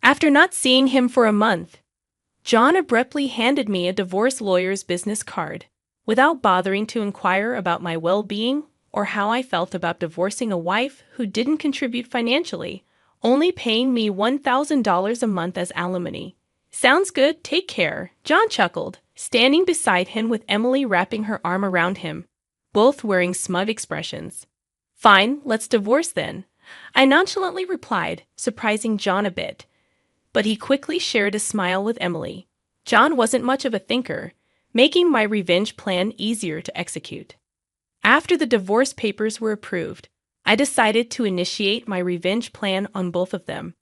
After not seeing him for a month, John abruptly handed me a divorce lawyer's business card, without bothering to inquire about my well-being or how I felt about divorcing a wife who didn't contribute financially, only paying me $1,000 a month as alimony. "Sounds good, take care," John chuckled, standing beside him with Emily wrapping her arm around him, both wearing smug expressions. "Fine, let's divorce then," I nonchalantly replied, surprising John a bit. But he quickly shared a smile with Emily. John wasn't much of a thinker, making my revenge plan easier to execute. After the divorce papers were approved, I decided to initiate my revenge plan on both of them.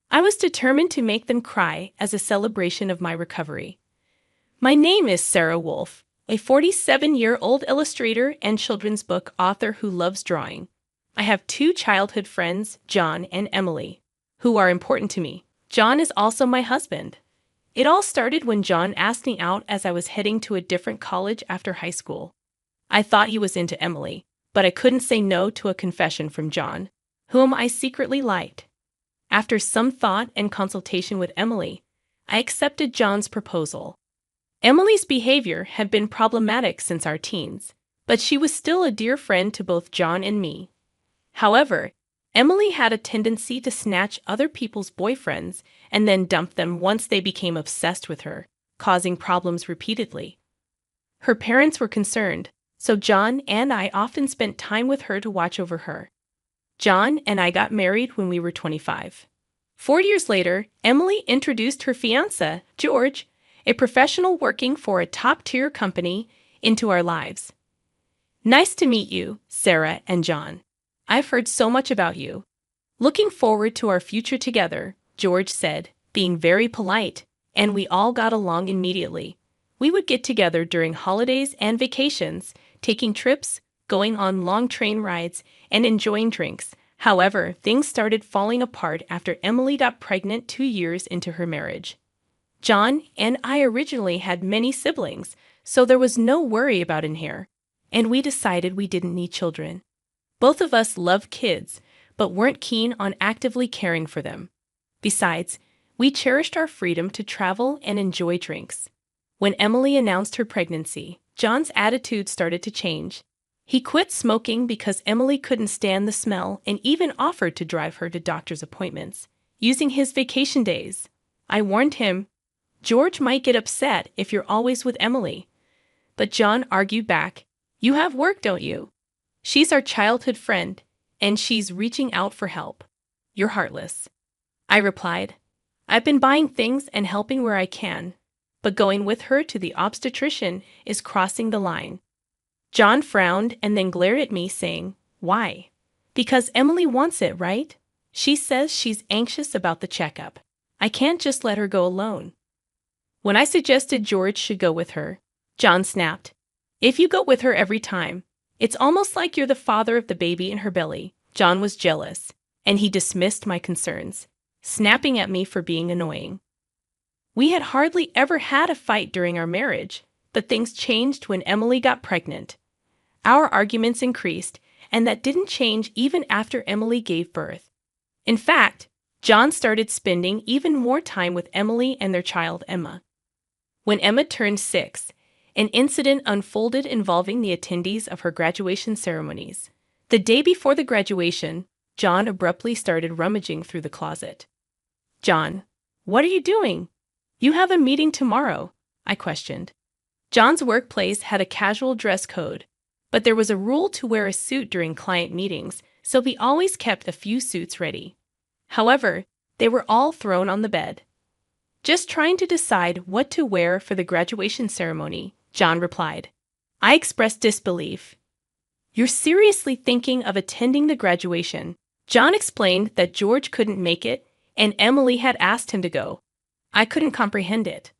I was determined to make them cry as a celebration of my recovery. My name is Sarah Wolf, a 47-year-old illustrator and children's book author who loves drawing. I have two childhood friends, John and Emily, who are important to me. John is also my husband. It all started when John asked me out as I was heading to a different college after high school. I thought he was into Emily, but I couldn't say no to a confession from John, whom I secretly liked. After some thought and consultation with Emily, I accepted John's proposal. Emily's behavior had been problematic since our teens, but she was still a dear friend to both John and me. However, Emily had a tendency to snatch other people's boyfriends and then dump them once they became obsessed with her, causing problems repeatedly. Her parents were concerned, so John and I often spent time with her to watch over her. John and I got married when we were 25. 4 years later, Emily introduced her fiancé, George, a professional working for a top-tier company, into our lives. "Nice to meet you, Sarah and John. I've heard so much about you. Looking forward to our future together," George said, being very polite, and we all got along immediately. We would get together during holidays and vacations, taking trips, going on long train rides, and enjoying drinks. However, things started falling apart after Emily got pregnant 2 years into her marriage. John and I originally had many siblings, so there was no worry about an heir, and we decided we didn't need children. Both of us loved kids, but weren't keen on actively caring for them. Besides, we cherished our freedom to travel and enjoy drinks. When Emily announced her pregnancy, John's attitude started to change. He quit smoking because Emily couldn't stand the smell and even offered to drive her to doctor's appointments, using his vacation days. I warned him, "George might get upset if you're always with Emily." But John argued back, "You have work, don't you? She's our childhood friend, and she's reaching out for help. You're heartless." I replied, "I've been buying things and helping where I can, but going with her to the obstetrician is crossing the line." John frowned and then glared at me, saying, "Why?" "Because Emily wants it, right? She says she's anxious about the checkup. I can't just let her go alone." When I suggested George should go with her, John snapped, "If you go with her every time, it's almost like you're the father of the baby in her belly." John was jealous, and he dismissed my concerns, snapping at me for being annoying. We had hardly ever had a fight during our marriage, but things changed when Emily got pregnant. Our arguments increased, and that didn't change even after Emily gave birth. In fact, John started spending even more time with Emily and their child, Emma. When Emma turned 6, an incident unfolded involving the attendees of her graduation ceremonies. The day before the graduation, John abruptly started rummaging through the closet. "John, what are you doing? You have a meeting tomorrow," I questioned. John's workplace had a casual dress code, but there was a rule to wear a suit during client meetings, so we always kept a few suits ready. However, they were all thrown on the bed. "Just trying to decide what to wear for the graduation ceremony," John replied. I expressed disbelief. "You're seriously thinking of attending the graduation?" John explained that George couldn't make it, and Emily had asked him to go. I couldn't comprehend it.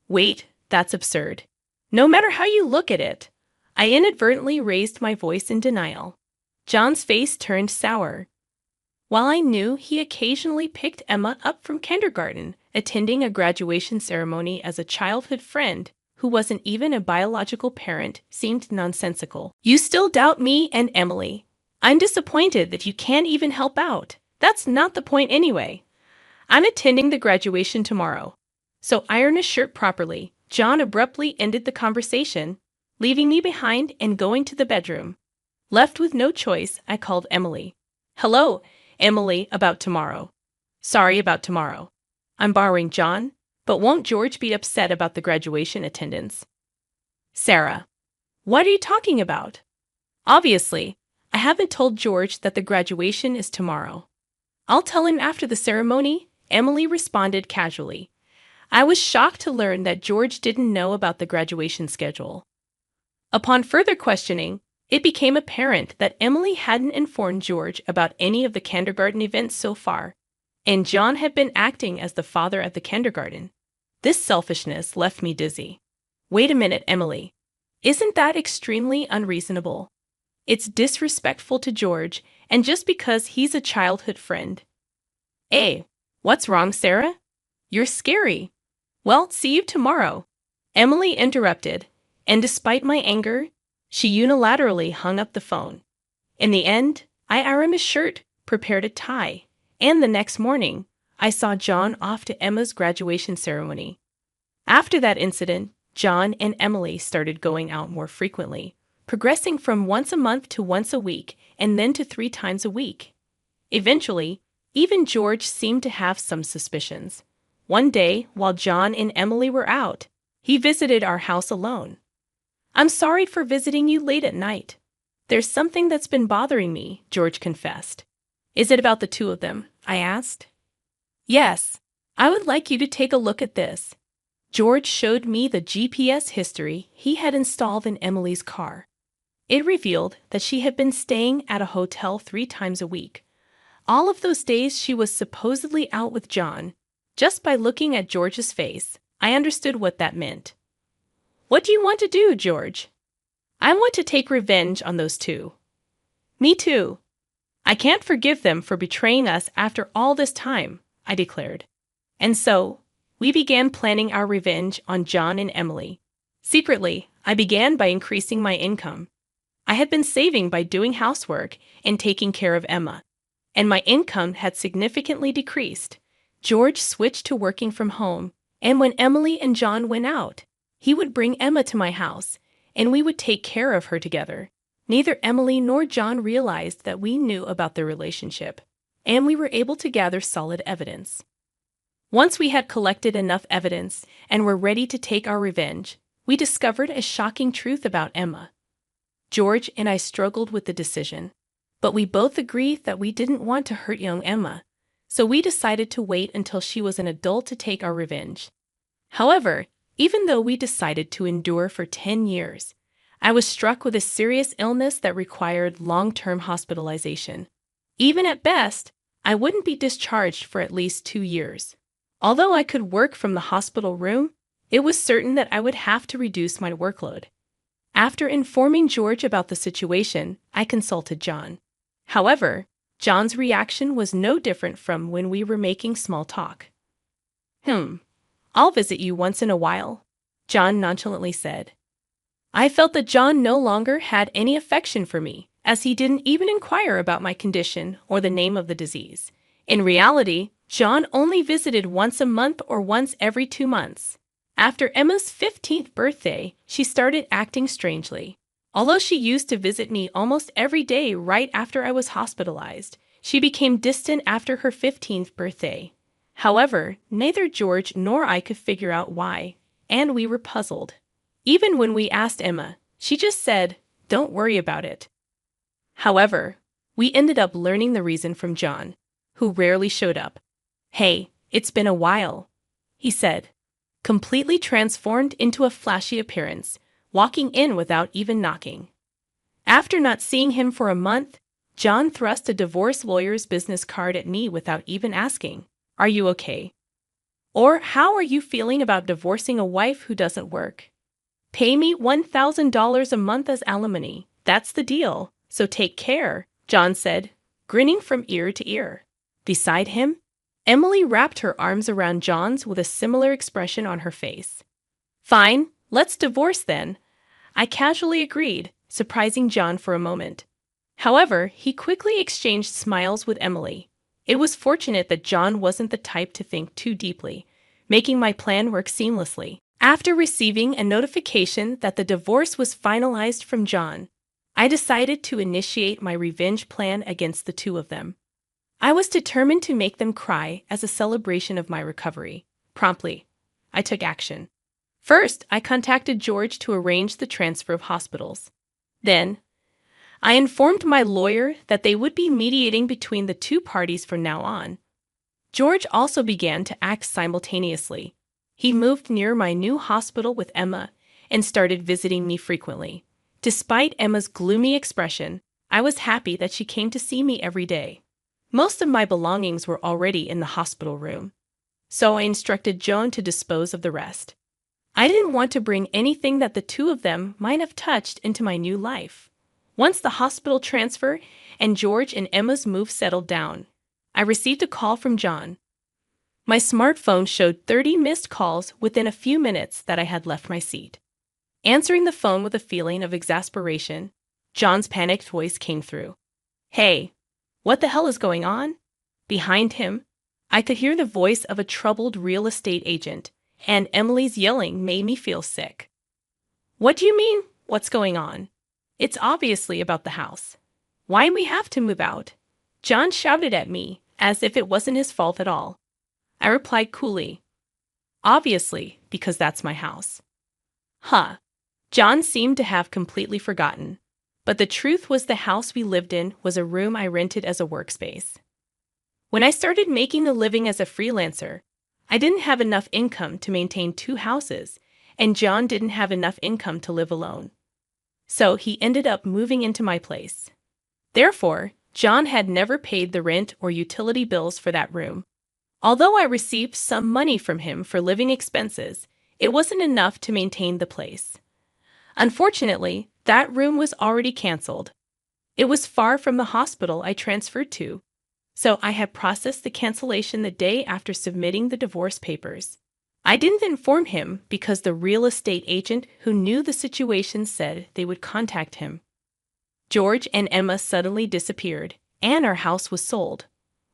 "Wait, that's absurd. No matter how you look at it." I inadvertently raised my voice in denial. John's face turned sour. While I knew he occasionally picked Emma up from kindergarten, attending a graduation ceremony as a childhood friend who wasn't even a biological parent seemed nonsensical. "You still doubt me and Emily. I'm disappointed that you can't even help out. That's not the point anyway." I'm attending the graduation tomorrow. So iron a shirt properly. John abruptly ended the conversation, leaving me behind and going to the bedroom. Left with no choice, I called Emily. Hello, Emily, about tomorrow. Sorry about tomorrow. I'm borrowing John, but won't George be upset about the graduation attendance? Sarah. What are you talking about? Obviously, I haven't told George that the graduation is tomorrow. I'll tell him after the ceremony, Emily responded casually. I was shocked to learn that George didn't know about the graduation schedule. Upon further questioning, it became apparent that Emily hadn't informed George about any of the kindergarten events so far, and John had been acting as the father at the kindergarten. This selfishness left me dizzy. Wait a minute, Emily. Isn't that extremely unreasonable? It's disrespectful to George, and just because he's a childhood friend. Hey, what's wrong, Sarah? You're scary. Well, see you tomorrow. Emily interrupted, and despite my anger, she unilaterally hung up the phone. In the end, I ironed a shirt, prepared a tie, and the next morning, I saw John off to Emma's graduation ceremony. After that incident, John and Emily started going out more frequently, progressing from once a month to once a week, and then to 3 times a week. Eventually, even George seemed to have some suspicions. One day, while John and Emily were out, he visited our house alone. I'm sorry for visiting you late at night. There's something that's been bothering me, George confessed. Is it about the 2 of them? I asked. Yes. I would like you to take a look at this. George showed me the GPS history he had installed in Emily's car. It revealed that she had been staying at a hotel 3 times a week. All of those days she was supposedly out with John. Just by looking at George's face, I understood what that meant. What do you want to do, George? I want to take revenge on those 2. Me too. I can't forgive them for betraying us after all this time, I declared. And so, we began planning our revenge on John and Emily. Secretly, I began by increasing my income. I had been saving by doing housework and taking care of Emma, and my income had significantly decreased. George switched to working from home, and when Emily and John went out, he would bring Emma to my house, and we would take care of her together. Neither Emily nor John realized that we knew about their relationship, and we were able to gather solid evidence. Once we had collected enough evidence and were ready to take our revenge, we discovered a shocking truth about Emma. George and I struggled with the decision, but we both agreed that we didn't want to hurt young Emma, so we decided to wait until she was an adult to take our revenge. However, even though we decided to endure for 10 years, I was struck with a serious illness that required long-term hospitalization. Even at best, I wouldn't be discharged for at least 2 years. Although I could work from the hospital room, it was certain that I would have to reduce my workload. After informing George about the situation, I consulted John. However, John's reaction was no different from when we were making small talk. I'll visit you once in a while, John nonchalantly said. I felt that John no longer had any affection for me, as he didn't even inquire about my condition or the name of the disease. In reality, John only visited once a month or once every 2 months. After Emma's 15th birthday, she started acting strangely. Although she used to visit me almost every day right after I was hospitalized, she became distant after her 15th birthday. However, neither George nor I could figure out why, and we were puzzled. Even when we asked Emma, she just said, "Don't worry about it." However, we ended up learning the reason from John, who rarely showed up. "Hey, it's been a while," he said, completely transformed into a flashy appearance, walking in without even knocking. After not seeing him for a month, John thrust a divorce lawyer's business card at me without even asking, "Are you okay?" Or, "How are you feeling about divorcing a wife who doesn't work?" "Pay me $1,000 a month as alimony. That's the deal, so take care," John said, grinning from ear to ear. Beside him, Emily wrapped her arms around John's with a similar expression on her face. "Fine, let's divorce then," I casually agreed, surprising John for a moment. However, he quickly exchanged smiles with Emily. It was fortunate that John wasn't the type to think too deeply, making my plan work seamlessly. After receiving a notification that the divorce was finalized from John, I decided to initiate my revenge plan against the two of them. I was determined to make them cry as a celebration of my recovery. Promptly, I took action. First, I contacted George to arrange the transfer of hospitals. Then, I informed my lawyer that they would be mediating between the two parties from now on. George also began to act simultaneously. He moved near my new hospital with Emma and started visiting me frequently. Despite Emma's gloomy expression, I was happy that she came to see me every day. Most of my belongings were already in the hospital room, so I instructed Joan to dispose of the rest. I didn't want to bring anything that the two of them might have touched into my new life. Once the hospital transfer and George and Emma's move settled down, I received a call from John. My smartphone showed 30 missed calls within a few minutes that I had left my seat. Answering the phone with a feeling of exasperation, John's panicked voice came through. "Hey, what the hell is going on?" Behind him, I could hear the voice of a troubled real estate agent, and Emily's yelling made me feel sick. "What do you mean, what's going on? It's obviously about the house. Why we have to move out?" John shouted at me, as if it wasn't his fault at all. I replied coolly, "Obviously, because that's my house." Huh. John seemed to have completely forgotten. But the truth was the house we lived in was a room I rented as a workspace. When I started making a living as a freelancer, I didn't have enough income to maintain two houses, and John didn't have enough income to live alone. So he ended up moving into my place. Therefore, John had never paid the rent or utility bills for that room. Although I received some money from him for living expenses, it wasn't enough to maintain the place. Unfortunately, that room was already canceled. It was far from the hospital I transferred to, so I had processed the cancellation the day after submitting the divorce papers. I didn't inform him because the real estate agent who knew the situation said they would contact him. George and Emma suddenly disappeared, and our house was sold.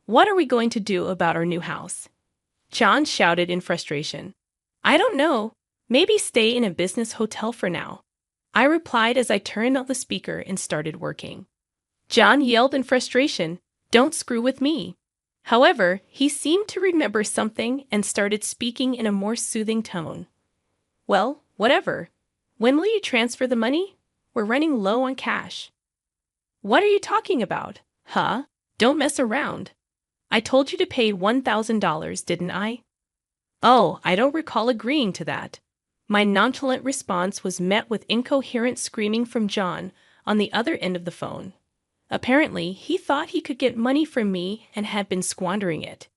What are we going to do about our new house? John shouted in frustration. I don't know. Maybe stay in a business hotel for now. I replied as I turned on the speaker and started working. John yelled in frustration, "Don't screw with me." However, he seemed to remember something and started speaking in a more soothing tone. "Well, whatever. When will you transfer the money? We're running low on cash." "What are you talking about? Huh? Don't mess around. I told you to pay $1,000, didn't I?" "Oh, I don't recall agreeing to that." My nonchalant response was met with incoherent screaming from John on the other end of the phone. Apparently, he thought he could get money from me and had been squandering it.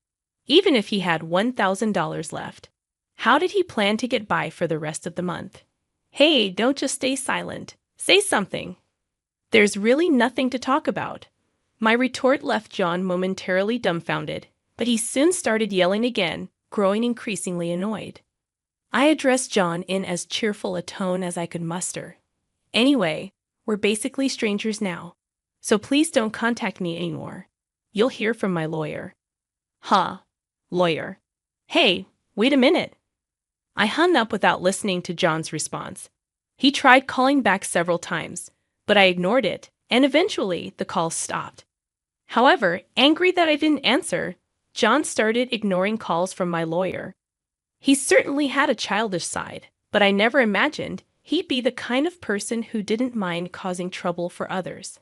Even if he had $1,000 left, how did he plan to get by for the rest of the month? Hey, don't just stay silent. Say something. There's really nothing to talk about. My retort left John momentarily dumbfounded, but he soon started yelling again, growing increasingly annoyed. I addressed John in as cheerful a tone as I could muster. "Anyway, we're basically strangers now, so please don't contact me anymore. You'll hear from my lawyer." Huh, lawyer. Hey, wait a minute. I hung up without listening to John's response. He tried calling back several times, but I ignored it, and eventually the call stopped. However, angry that I didn't answer, John started ignoring calls from my lawyer. He certainly had a childish side, but I never imagined he'd be the kind of person who didn't mind causing trouble for others.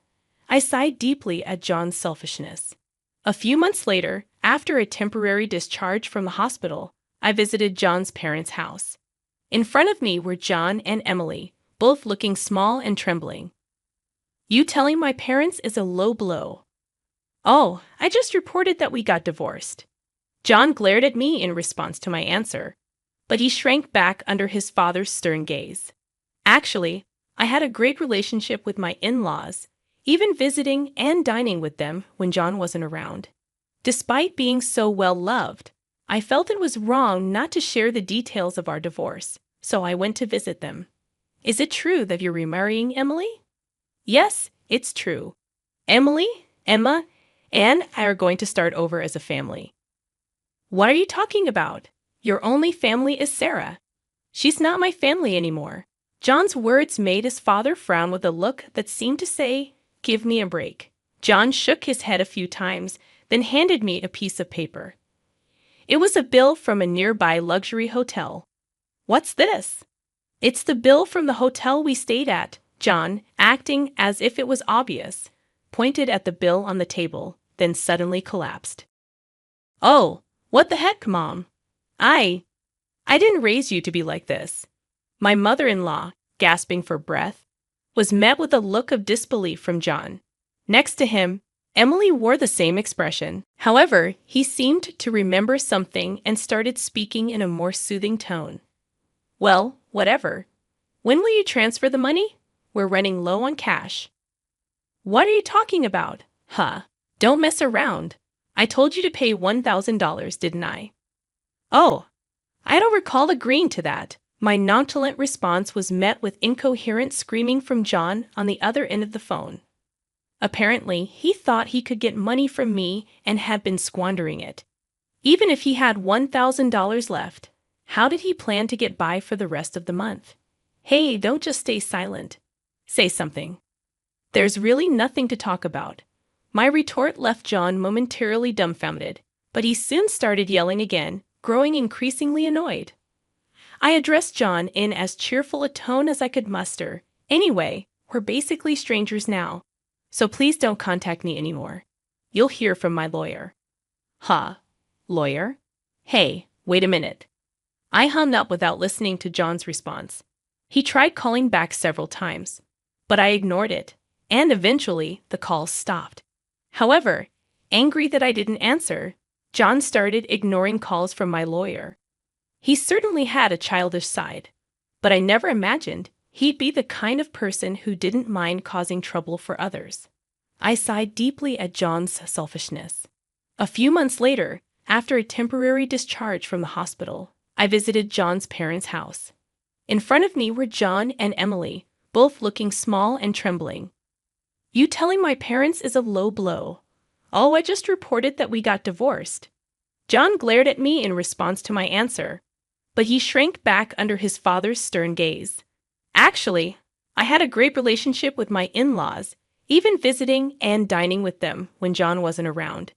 I sighed deeply at John's selfishness. A few months later, after a temporary discharge from the hospital, I visited John's parents' house. In front of me were John and Emily, both looking small and trembling. "You telling my parents is a low blow." "Oh, I just reported that we got divorced." John glared at me in response to my answer, but he shrank back under his father's stern gaze. Actually, I had a great relationship with my in-laws, even visiting and dining with them when John wasn't around. Despite being so well loved, I felt it was wrong not to share the details of our divorce, so I went to visit them. "Is it true that you're remarrying Emily?" "Yes, it's true. Emily, Emma, and I are going to start over as a family. What are you talking about? Your only family is Sarah. She's not my family anymore. John's words made his father frown with a look that seemed to say, "Give me a break." John shook his head a few times, then handed me a piece of paper. It was a bill from a nearby luxury hotel. "What's this?" "It's the bill from the hotel we stayed at," John, acting as if it was obvious, pointed at the bill on the table, then suddenly collapsed. "Oh, what the heck, Mom? I didn't raise you to be like this." My mother-in-law, gasping for breath, was met with a look of disbelief from John. Next to him, Emily wore the same expression. However, he seemed to remember something and started speaking in a more soothing tone. "Well, whatever. When will you transfer the money? We're running low on cash." "What are you talking about? Huh? Don't mess around. I told you to pay $1,000, didn't I?" "Oh, I don't recall agreeing to that." My nonchalant response was met with incoherent screaming from John on the other end of the phone. Apparently, he thought he could get money from me and had been squandering it. Even if he had $1,000 left, how did he plan to get by for the rest of the month? "Hey, don't just stay silent. Say something." "There's really nothing to talk about." My retort left John momentarily dumbfounded, but he soon started yelling again, growing increasingly annoyed. I addressed John in as cheerful a tone as I could muster. "Anyway, we're basically strangers now, so please don't contact me anymore. You'll hear from my lawyer." "Huh? Lawyer? Hey, wait a minute." I hung up without listening to John's response. He tried calling back several times, but I ignored it, and eventually the calls stopped. However, angry that I didn't answer, John started ignoring calls from my lawyer. He certainly had a childish side, but I never imagined he'd be the kind of person who didn't mind causing trouble for others. I sighed deeply at John's selfishness. A few months later, after a temporary discharge from the hospital, I visited John's parents' house. In front of me were John and Emily, both looking small and trembling. "You telling my parents is a low blow." "Oh, I just reported that we got divorced." John glared at me in response to my answer, but he shrank back under his father's stern gaze. "Actually, I had a great relationship with my in-laws, even visiting and dining with them when John wasn't around.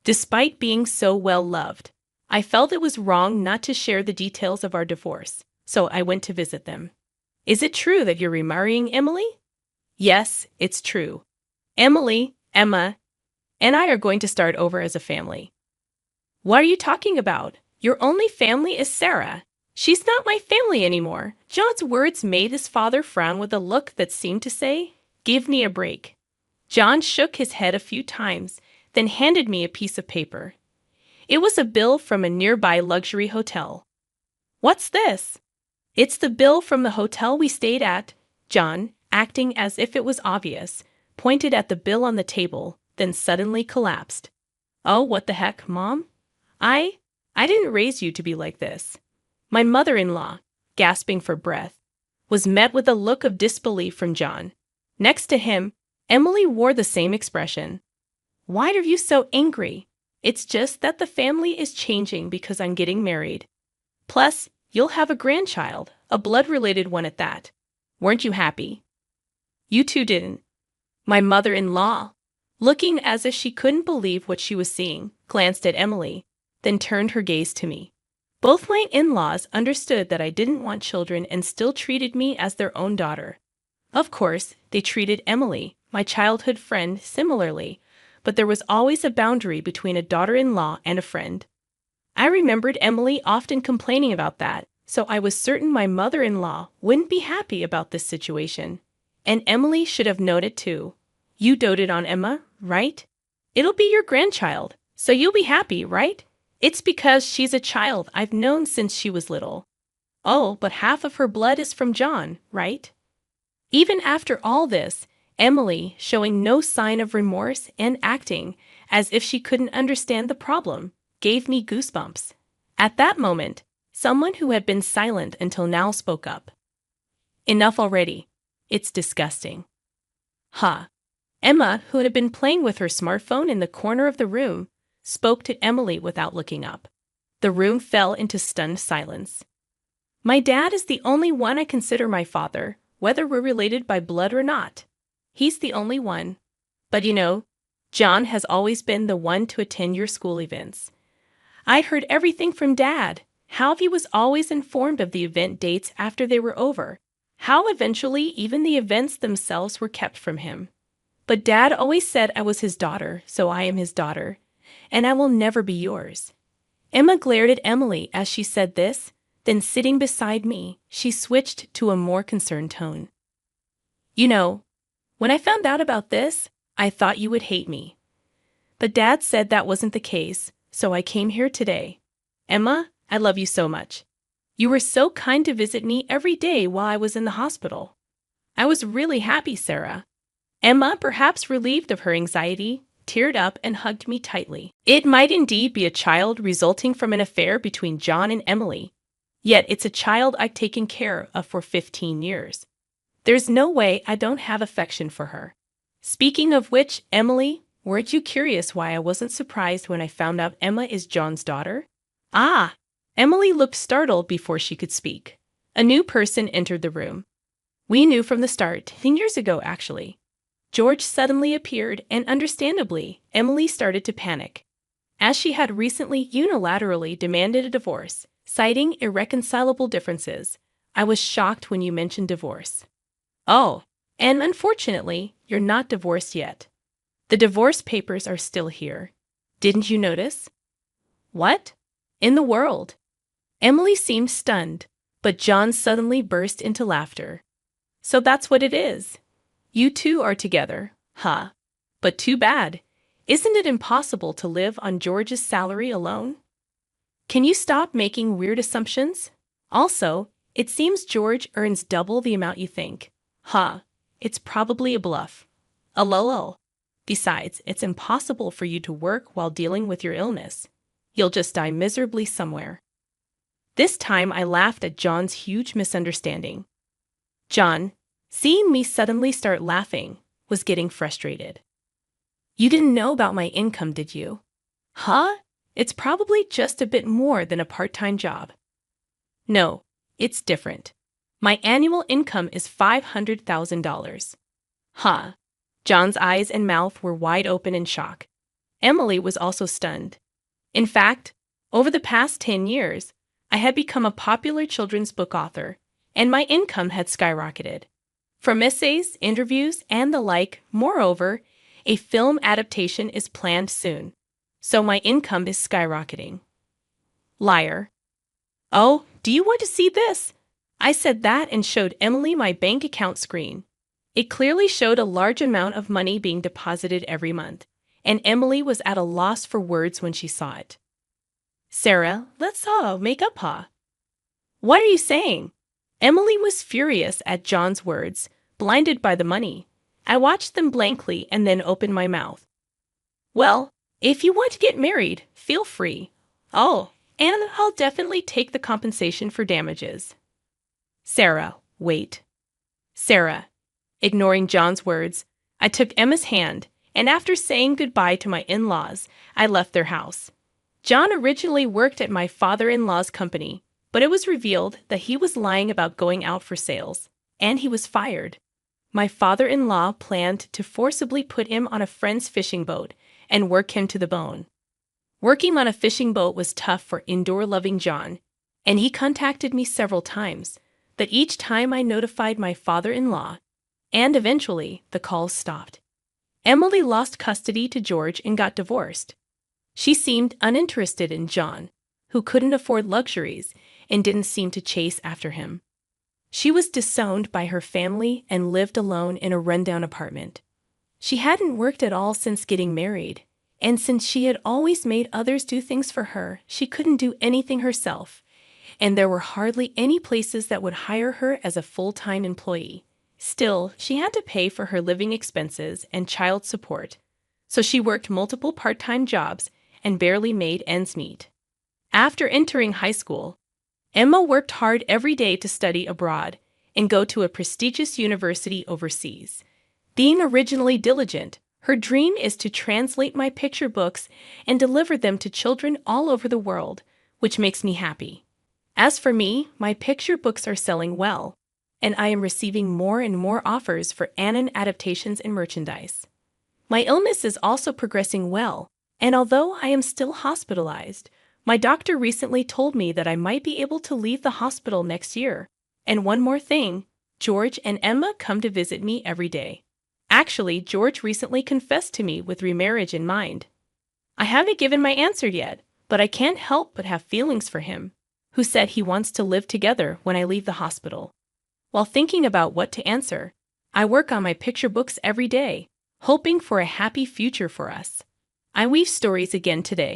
Despite being so well loved, I felt it was wrong not to share the details of our divorce, so I went to visit them." "Is it true that you're remarrying Emily?" "Yes, it's true. Emily, Emma, and I are going to start over as a family." "What are you talking about? Your only family is Sarah. She's not my family anymore." John's words made his father frown with a look that seemed to say, "Give me a break." John shook his head a few times, then handed me a piece of paper. It was a bill from a nearby luxury hotel. "What's this?" "It's the bill from the hotel we stayed at." John, acting as if it was obvious, pointed at the bill on the table, then suddenly collapsed. "Oh, what the heck, Mom? I didn't raise you to be like this." My mother-in-law, gasping for breath, was met with a look of disbelief from John. Next to him, Emily wore the same expression. "Why are you so angry? It's just that the family is changing because I'm getting married. Plus, you'll have a grandchild, a blood-related one at that. Weren't you happy?" "You two didn't." My mother-in-law, looking as if she couldn't believe what she was seeing, glanced at Emily, then turned her gaze to me. Both my in-laws understood that I didn't want children and still treated me as their own daughter. Of course, they treated Emily, my childhood friend, similarly, but there was always a boundary between a daughter-in-law and a friend. I remembered Emily often complaining about that, so I was certain my mother-in-law wouldn't be happy about this situation. And Emily should have known it too. "You doted on Emma, right? It'll be your grandchild, so you'll be happy, right? It's because she's a child I've known since she was little." "Oh, but half of her blood is from John, right?" Even after all this, Emily, showing no sign of remorse and acting as if she couldn't understand the problem, gave me goosebumps. At that moment, someone who had been silent until now spoke up. "Enough already. It's disgusting." "Huh? Emma, who had been playing with her smartphone in the corner of the room, spoke to Emily without looking up. The room fell into stunned silence. My dad is the only one I consider my father, whether we're related by blood or not. He's the only one. But John has always been the one to attend your school events. I heard everything from Dad. How he was always informed of the event dates after they were over. How eventually even the events themselves were kept from him. But Dad always said I was his daughter, so I am his daughter, and I will never be yours. Emma glared at Emily as she said this, then sitting beside me, she switched to a more concerned tone. When I found out about this, I thought you would hate me. But Dad said that wasn't the case, so I came here today. Emma, I love you so much. You were so kind to visit me every day while I was in the hospital. I was really happy, Sarah. Emma, perhaps relieved of her anxiety, teared up and hugged me tightly. It might indeed be a child resulting from an affair between John and Emily. Yet it's a child I've taken care of for 15 years. There's no way I don't have affection for her. Speaking of which, Emily, weren't you curious why I wasn't surprised when I found out Emma is John's daughter? Ah! Emily looked startled before she could speak. A new person entered the room. We knew from the start, 10 years ago actually. George suddenly appeared, and understandably, Emily started to panic. As she had recently unilaterally demanded a divorce, citing irreconcilable differences, I was shocked when you mentioned divorce. Oh, and unfortunately, you're not divorced yet. The divorce papers are still here. Didn't you notice? What? In the world? Emily seemed stunned, but John suddenly burst into laughter. So that's what it is. You two are together, huh? But too bad. Isn't it impossible to live on George's salary alone? Can you stop making weird assumptions? Also, it seems George earns double the amount you think. Huh, it's probably a bluff. A lol. Besides, it's impossible for you to work while dealing with your illness. You'll just die miserably somewhere. This time I laughed at John's huge misunderstanding. John, seeing me suddenly start laughing, was getting frustrated. You didn't know about my income, did you? Huh? It's probably just a bit more than a part-time job. No, it's different. My annual income is $500,000. Huh? John's eyes and mouth were wide open in shock. Emily was also stunned. In fact, over the past 10 years, I had become a popular children's book author, and my income had skyrocketed. From essays, interviews, and the like, moreover, a film adaptation is planned soon, so my income is skyrocketing. Liar. Oh, do you want to see this? I said that and showed Emily my bank account screen. It clearly showed a large amount of money being deposited every month, and Emily was at a loss for words when she saw it. Sarah, let's all make up, huh? What are you saying? Emily was furious at John's words, blinded by the money. I watched them blankly and then opened my mouth. Well, if you want to get married, feel free. Oh, and I'll definitely take the compensation for damages. Sarah, wait. Sarah. Ignoring John's words, I took Emma's hand, and after saying goodbye to my in-laws, I left their house. John originally worked at my father-in-law's company, but it was revealed that he was lying about going out for sales, and he was fired. My father-in-law planned to forcibly put him on a friend's fishing boat and work him to the bone. Working on a fishing boat was tough for indoor-loving John, and he contacted me several times, but each time I notified my father-in-law, and eventually the calls stopped. Emily lost custody to George and got divorced. She seemed uninterested in John, who couldn't afford luxuries and didn't seem to chase after him. She was disowned by her family and lived alone in a rundown apartment. She hadn't worked at all since getting married, and since she had always made others do things for her, she couldn't do anything herself, and there were hardly any places that would hire her as a full-time employee. Still, she had to pay for her living expenses and child support, so she worked multiple part-time jobs and barely made ends meet. After entering high school, Emma worked hard every day to study abroad and go to a prestigious university overseas. Being originally diligent, her dream is to translate my picture books and deliver them to children all over the world, which makes me happy. As for me, my picture books are selling well, and I am receiving more and more offers for Annan adaptations and merchandise. My illness is also progressing well, and although I am still hospitalized, my doctor recently told me that I might be able to leave the hospital next year. And one more thing, George and Emma come to visit me every day. Actually, George recently confessed to me with remarriage in mind. I haven't given my answer yet, but I can't help but have feelings for him, who said he wants to live together when I leave the hospital. While thinking about what to answer, I work on my picture books every day, hoping for a happy future for us. I weave stories again today,